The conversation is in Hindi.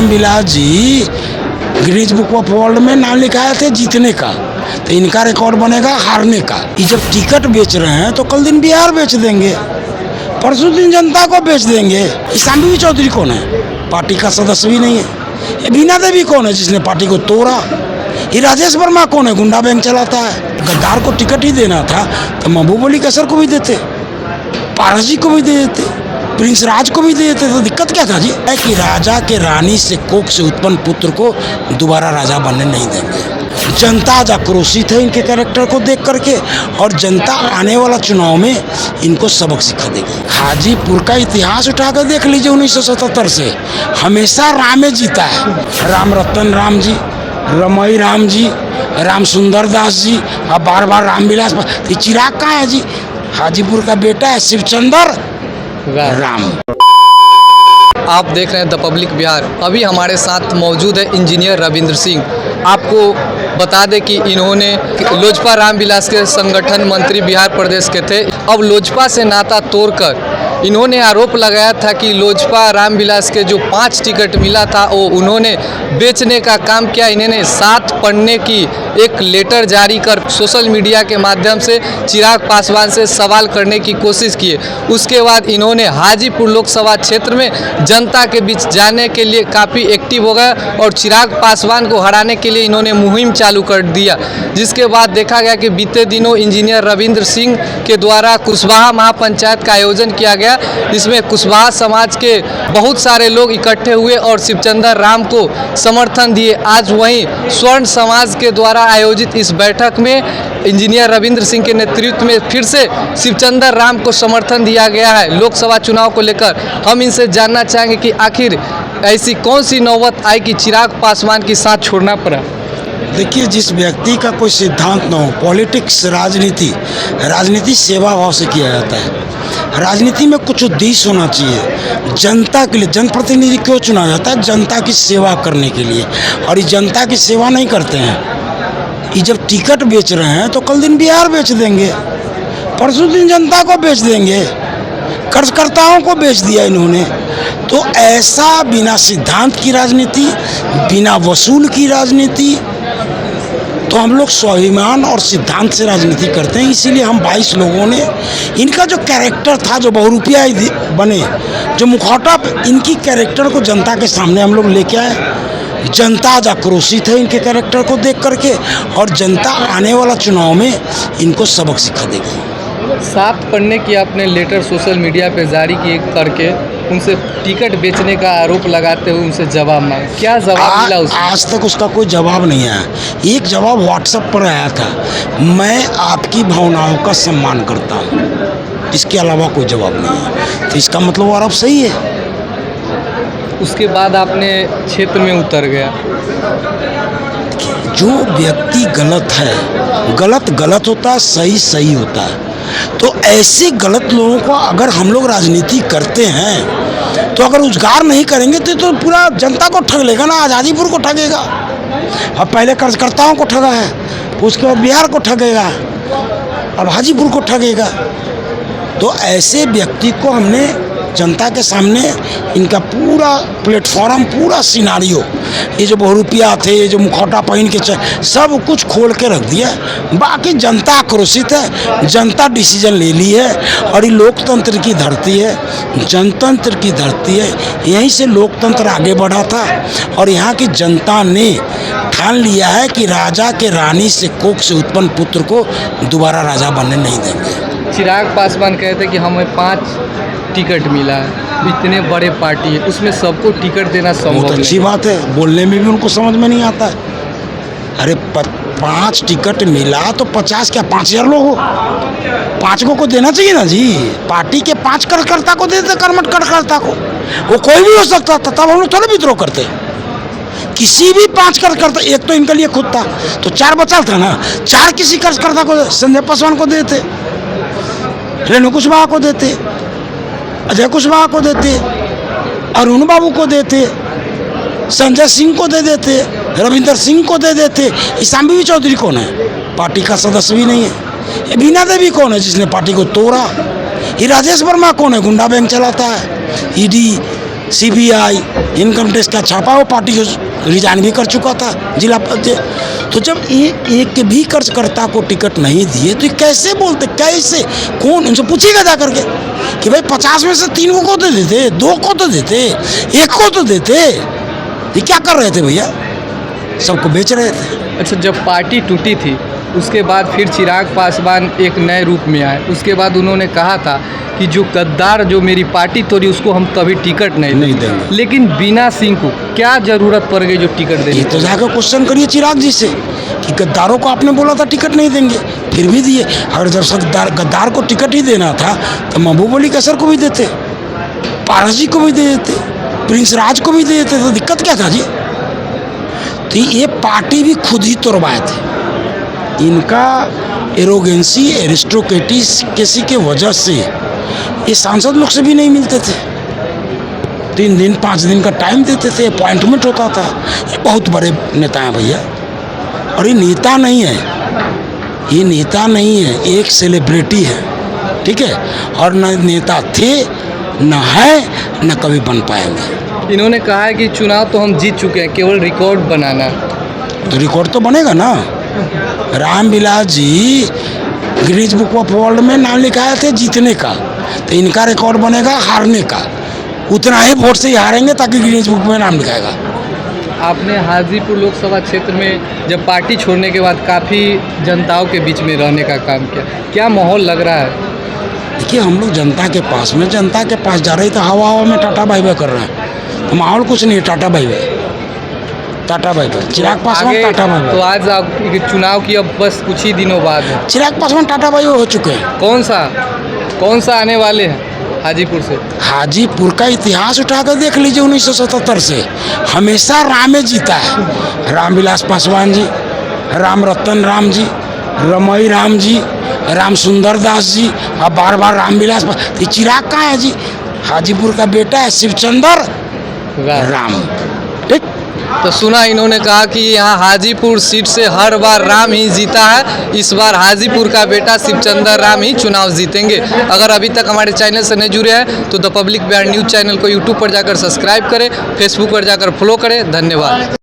Ramvilas ji Guinness book of world में नाम लिखाए थे जीतने का, तो इनका रिकॉर्ड बनेगा हारने का। ये जब टिकट बेच रहे हैं तो कल दिन बिहार बेच देंगे, परसों दिन जनता को बेच देंगे। शांभवी चौधरी कौन है? पार्टी का सदस्य भी नहीं है। ये बीना देवी कौन है जिसने पार्टी को तोड़ा? ये राजेश वर्मा कौन है? गुंडा बैंक चलाता है। गद्दार को टिकट ही देना था तो महबूब अली कैसर को भी देते, पारस जी को भी दे देते, प्रिंस राज को भी दे देते, तो दिक्कत क्या था जी? है कि राजा के रानी से कोख से उत्पन्न पुत्र को दोबारा राजा बनने नहीं देंगे। जनता आज आक्रोशित है इनके कैरेक्टर को देख करके, और जनता आने वाला चुनाव में इनको सबक सिखा देगी। हाजीपुर का इतिहास उठाकर देख लीजिए, 1977 से हमेशा राम जीता है। राम रतन राम जी, रमई राम जी, राम सुंदर दास जी, अब बार बार रामविलास। ये चिराग कहाँ है जी? हाजीपुर का बेटा है शिवचंद्र राम। आप देख रहे हैं द पब्लिक बिहार। अभी हमारे साथ मौजूद है इंजीनियर रविंद्र सिंह। आपको बता दें कि इन्होंने लोजपा रामविलास के संगठन मंत्री बिहार प्रदेश के थे। अब लोजपा से नाता तोड़कर इन्होंने आरोप लगाया था कि लोजपा रामविलास के जो 5 टिकट मिला था वो उन्होंने बेचने का काम किया। इन्होंने 7 पन्ने की एक लेटर जारी कर सोशल मीडिया के माध्यम से चिराग पासवान से सवाल करने की कोशिश की। उसके बाद इन्होंने हाजीपुर लोकसभा क्षेत्र में जनता के बीच जाने के लिए काफ़ी एक्टिव हो गए और चिराग पासवान को हराने के लिए इन्होंने मुहिम चालू कर दिया। जिसके बाद देखा गया कि बीते दिनों इंजीनियर रविंद्र सिंह के द्वारा कुशवाहा महापंचायत का आयोजन किया गया। इसमें कुशवाहा समाज के बहुत सारे लोग इकट्ठे हुए और शिवचंद्र राम को समर्थन दिए। आज वहीं स्वर्ण समाज के द्वारा आयोजित इस बैठक में इंजीनियर रविंद्र सिंह के नेतृत्व में फिर से शिवचंद्र राम को समर्थन दिया गया है लोकसभा चुनाव को लेकर। हम इनसे जानना चाहेंगे कि आखिर ऐसी कौन सी नौबत आई कि चिराग पासवान की साथ छोड़ना पड़ा। देखिए, जिस व्यक्ति का कोई सिद्धांत न हो, पॉलिटिक्स राजनीति सेवा भाव से किया जाता है। राजनीति में कुछ उद्देश्य होना चाहिए। जनता के लिए जनप्रतिनिधि क्यों चुना जाता है? जनता की सेवा करने के लिए, और ये जनता की सेवा नहीं करते हैं। ये जब टिकट बेच रहे हैं तो कल दिन बिहार बेच देंगे, परसों दिन जनता को बेच देंगे, कर्जकर्ताओं को बेच दिया इन्होंने। तो ऐसा बिना सिद्धांत की राजनीति, बिना वसूल की राजनीति, तो हम लोग स्वाभिमान और सिद्धांत से राजनीति करते हैं। इसीलिए हम 22 लोगों ने इनका जो कैरेक्टर था, जो बहुरूपिया बने, जो मुखौटा, इनकी कैरेक्टर को जनता के सामने हम लोग लेके आए। जनता आज आक्रोशित है इनके कैरेक्टर को देख करके, और जनता आने वाला चुनाव में इनको सबक सिखा देगी। 7 पन्ने की आपने लेटर सोशल मीडिया पे जारी किए करके उनसे टिकट बेचने का आरोप लगाते हुए उनसे जवाब मांगा, क्या जवाब मिला उसको? आज तक उसका कोई जवाब नहीं आया। एक जवाब व्हाट्सएप पर आया था, मैं आपकी भावनाओं का सम्मान करता हूँ। इसके अलावा कोई जवाब नहीं है। तो इसका मतलब आरोप सही है। उसके बाद आपने क्षेत्र में उतर गया। जो व्यक्ति गलत है, गलत होता है, सही होता है। तो ऐसे गलत लोगों को अगर हम लोग राजनीति करते हैं तो अगर रोजगार नहीं करेंगे तो पूरा जनता को ठग लेगा ना। आज़ादीपुर को ठगेगा, अब पहले कर्जकर्ताओं को ठगा है, उसके बाद बिहार को ठगेगा, अब हाजीपुर को ठगेगा। तो ऐसे व्यक्ति को हमने जनता के सामने इनका पूरा प्लेटफॉर्म, पूरा सिनारियो, ये जो बहुरूपिया थे, जो मुखौटा पहन के सब कुछ खोल के रख दिया। बाकी जनता आक्रोशित है, जनता डिसीजन ले ली है, और ये लोकतंत्र की धरती है, जनतंत्र की धरती है। यहीं से लोकतंत्र आगे बढ़ा था, और यहाँ की जनता ने ठान लिया है कि राजा के रानी से कोख से उत्पन्न पुत्र को दोबारा राजा बनने नहीं देंगे। चिराग पासवान कहते कि हमें 5 टिकट मिला है, इतने बड़े पार्टी है, उसमें सबको टिकट देना संभव बहुत अच्छी बात है। बोलने में भी उनको समझ में नहीं आता है। अरे 5 टिकट मिला तो 50 क्या 5000 लोग हो, 5 को देना चाहिए ना जी। पार्टी के 5 कार्यकर्ता को देते, कर्मठ कार्यकर्ता को, वो कोई भी हो सकता था, तब हम लोग थोड़ा विद्रोह करते। किसी भी 5 कार्यकर्ता, एक तो इनके लिए खुद था तो 4 बचा था ना, 4 किसी कार्यकर्ता को, संजय पासवान को देते, रेणु कुशवाहा को देते, अजय कुशवाहा को देते, अरुण बाबू को देते, संजय सिंह को दे देते, रविंद्र सिंह को दे देते। शांभवी चौधरी कौन है? पार्टी का सदस्य भी नहीं है। ये बीना देवी कौन है जिसने पार्टी को तोड़ा? ये राजेश वर्मा कौन है? गुंडा बैंक चलाता है। ईडी CBI इनकम टैक्स का छापा, वो पार्टी रिजाइन भी कर चुका था जिला तो जब एक के भी कर्जकर्ता को टिकट नहीं दिए तो ये कैसे बोलते, कैसे, कौन, उनसे पूछिएगा जा करके कि भाई 50 में से 3 को तो देते, 2 को तो देते, 1 को तो देते। ये क्या कर रहे थे भैया, सबको बेच रहे थे। अच्छा, जब पार्टी टूटी थी उसके बाद फिर चिराग पासवान एक नए रूप में आए। उसके बाद उन्होंने कहा था कि जो गद्दार जो मेरी पार्टी तोड़ी उसको हम कभी टिकट नहीं देंगे। लेकिन बीना सिंह को क्या ज़रूरत पड़ गई जो टिकट देने? ये तो जाकर क्वेश्चन करिए चिराग जी से कि गद्दारों को आपने बोला था टिकट नहीं देंगे, फिर भी दिए। अगर जब गद्दार को टिकट ही देना था तो महबूब अली कैसर को भी देते, पारस जी को भी दे देते, प्रिंस राज को भी दे देते, तो दिक्कत क्या था जी? तो ये पार्टी भी खुद ही तोड़वाए थे। इनका एरोगेंसी, एरिस्टोक्रेटिस की वजह से ये सांसद लोग से भी नहीं मिलते थे। 3 दिन 5 दिन का टाइम देते थे, अपॉइंटमेंट होता था। ये बहुत बड़े नेता हैं भैया, और ये नेता नहीं है, ये नेता नहीं है, एक सेलिब्रिटी है, ठीक है। और न नेता थे, न है, न कभी बन पाएंगे। इन्होंने कहा है कि चुनाव तो हम जीत चुके हैं, केवल रिकॉर्ड बनाना है। तो रिकॉर्ड तो बनेगा ना। Ramvilas ji Guinness book of world में नाम लिखाए थे जीतने का, तो इनका रिकॉर्ड बनेगा हारने का। उतना ही वोट से ही हारेंगे ताकि गिनीज बुक में नाम लिखाएगा। आपने हाजीपुर लोकसभा क्षेत्र में जब पार्टी छोड़ने के बाद काफ़ी जनताओं के बीच में रहने का काम किया, क्या माहौल लग रहा है? देखिए, हम लोग जनता के पास जा रहे थे, हवा में टाटा बाय बाय कर रहे हैं, तो माहौल कुछ नहीं है। Tata bye bye, tata bye bye, Chirag Paswan tata bye तो बाय। आज आप चुनाव की अब बस कुछ ही दिनों बाद है। चिराग पासवान टाटा बाय बाय हो चुके हैं। कौन सा आने वाले हैं हाजीपुर से? हाजीपुर का इतिहास उठाकर देख लीजिए, 1977 से हमेशा राम जीता है। रामविलास पासवान जी, राम रतन राम जी, रमई राम जी, राम सुंदर दास जी, और बार बार रामविलास। तो चिराग कहाँ है जी? हाजीपुर का बेटा है शिवचंद्र राम, ठीक। तो सुना इन्होंने कहा कि यहाँ हाजीपुर सीट से हर बार राम ही जीता है, इस बार हाजीपुर का बेटा शिवचंद्र राम ही चुनाव जीतेंगे। अगर अभी तक हमारे चैनल से नहीं जुड़े हैं तो the public Bihar news channel को यूट्यूब पर जाकर सब्सक्राइब करें, फेसबुक पर जाकर फॉलो करें। धन्यवाद।